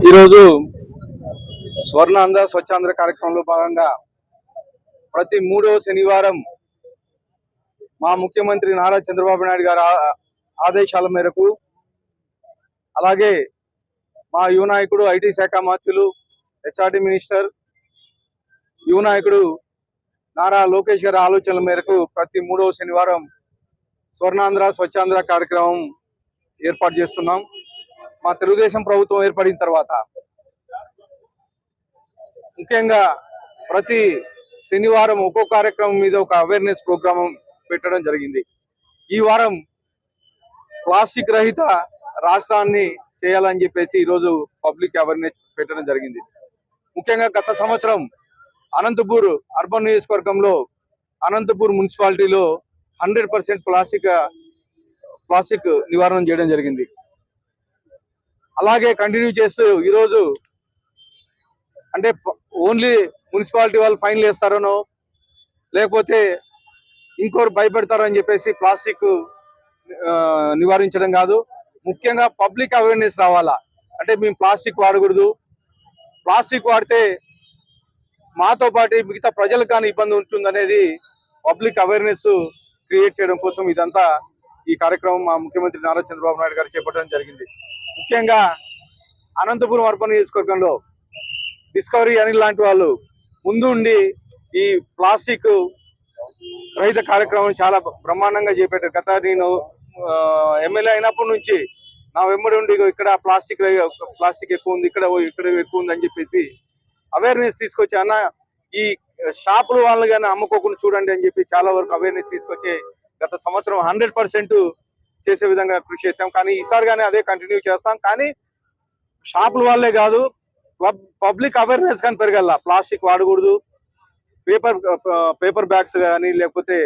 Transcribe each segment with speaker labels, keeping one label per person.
Speaker 1: ఈరోజు స్వర్ణాంధ్ర స్వచ్ఛాంధ్ర కార్యక్రమంలో భాగంగా ప్రతి మూడవ శనివారం మా ముఖ్యమంత్రి నారా చంద్రబాబు నాయుడు గారి ఆదేశాల మేరకు అలాగే మా యువ నాయకుడు ఐటీ శాఖ మంత్రులు హెచ్ఆర్డి మినిస్టర్ యువ నాయకుడు నారా లోకేష్ గారి ఆలోచనల మేరకు ప్రతి మూడవ శనివారం స్వర్ణాంధ్ర స్వచ్ఛాంధ్ర కార్యక్రమం ఏర్పాటు చేస్తున్నాం. మా తెలుగుదేశం ప్రభుత్వం ఏర్పడిన తర్వాత ముఖ్యంగా ప్రతి శనివారం ఒక్కో కార్యక్రమం మీద ఒక అవేర్నెస్ ప్రోగ్రామ్ పెట్టడం జరిగింది. ఈ వారం ప్లాస్టిక్ రహిత రాష్ట్రాన్ని చేయాలని చెప్పేసి ఈరోజు పబ్లిక్ అవేర్నెస్ పెట్టడం జరిగింది. ముఖ్యంగా గత సంవత్సరం అనంతపూర్ అర్బన్ నియోజకవర్గంలో అనంతపూర్ మున్సిపాలిటీలో 100% ప్లాస్టిక్ నివారణ చేయడం జరిగింది. అలాగే కంటిన్యూ చేస్తూ ఈరోజు అంటే ఓన్లీ మున్సిపాలిటీ వాళ్ళు ఫైన్లు వేస్తారనో లేకపోతే ఇంకోరు భయపెడతారో అని చెప్పేసి ప్లాస్టిక్ నివారించడం కాదు, ముఖ్యంగా పబ్లిక్ అవేర్నెస్ రావాలా. అంటే మేము ప్లాస్టిక్ వాడకూడదు, ప్లాస్టిక్ వాడితే మాతో పాటు మిగతా ప్రజలకు కానీ ఇబ్బంది ఉంటుందనేది పబ్లిక్ అవేర్నెస్ క్రియేట్ చేయడం కోసం ఇదంతా ఈ కార్యక్రమం మా ముఖ్యమంత్రి నారా చంద్రబాబు నాయుడు గారు చేపట్టడం జరిగింది. ముఖ్యంగా అనంతపురం అర్బన్ నియోజకవర్గంలో డిస్కవరీ అనిల్ లాంటి వాళ్ళు ముందు ఉండి ఈ ప్లాస్టిక్ రహిత కార్యక్రమం చాలా బ్రహ్మాండంగా చేపట్టారు. గత నేను ఎమ్మెల్యే అయినప్పటి నుంచి నా వెంబడి ఉండి ఇక్కడ ప్లాస్టిక్ ఎక్కువ ఉంది, ఇక్కడ ఎక్కువ ఉంది అని చెప్పేసి అవేర్నెస్ తీసుకొచ్చి అన్న ఈ షాపుల వాళ్ళు కానీ అమ్ముకోకుండా చూడండి అని చెప్పి చాలా వరకు అవేర్నెస్ తీసుకొచ్చి గత సంవత్సరం 100% చేసే విధంగా కృషి చేసాం. కానీ ఈసారి కానీ అదే కంటిన్యూ చేస్తాం. కానీ షాపుల వాళ్ళే కాదు, పబ్లిక్ అవేర్నెస్ కానీ పెరగల. ప్లాస్టిక్ వాడకూడదు, పేపర్ బ్యాగ్స్ కానీ లేకపోతే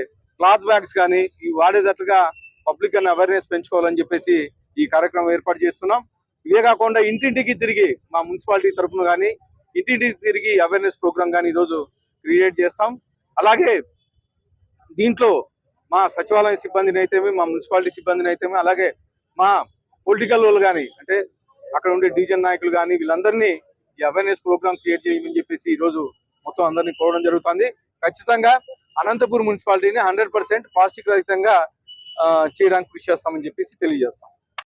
Speaker 1: క్లాత్ బ్యాగ్స్ కానీ ఇవి వాడేటట్లుగా పబ్లిక్ అని అవేర్నెస్ పెంచుకోవాలని చెప్పేసి ఈ కార్యక్రమం ఏర్పాటు చేస్తున్నాం. ఇవే కాకుండా ఇంటింటికి తిరిగి మా మున్సిపాలిటీ తరఫున కానీ ఇంటింటికి తిరిగి అవేర్నెస్ ప్రోగ్రామ్ కానీ ఈరోజు క్రియేట్ చేస్తాం. అలాగే దీంట్లో మా సచివాలయ సిబ్బందిని అయితేమి, మా మున్సిపాలిటీ సిబ్బందిని అయితేమి, అలాగే మా పొలిటికల్ వాళ్ళు కానీ అంటే అక్కడ ఉండే డివిజన్ నాయకులు కానీ వీళ్ళందరినీ ఈ అవేర్నెస్ ప్రోగ్రామ్ క్రియేట్ చేయమని చెప్పేసి ఈరోజు మొత్తం అందరినీ కోరడం జరుగుతుంది. ఖచ్చితంగా అనంతపూర్ మున్సిపాలిటీని 100% ప్లాస్టిక్ రహితంగా చేయడానికి కృషి చేస్తామని చెప్పేసి తెలియజేస్తాం.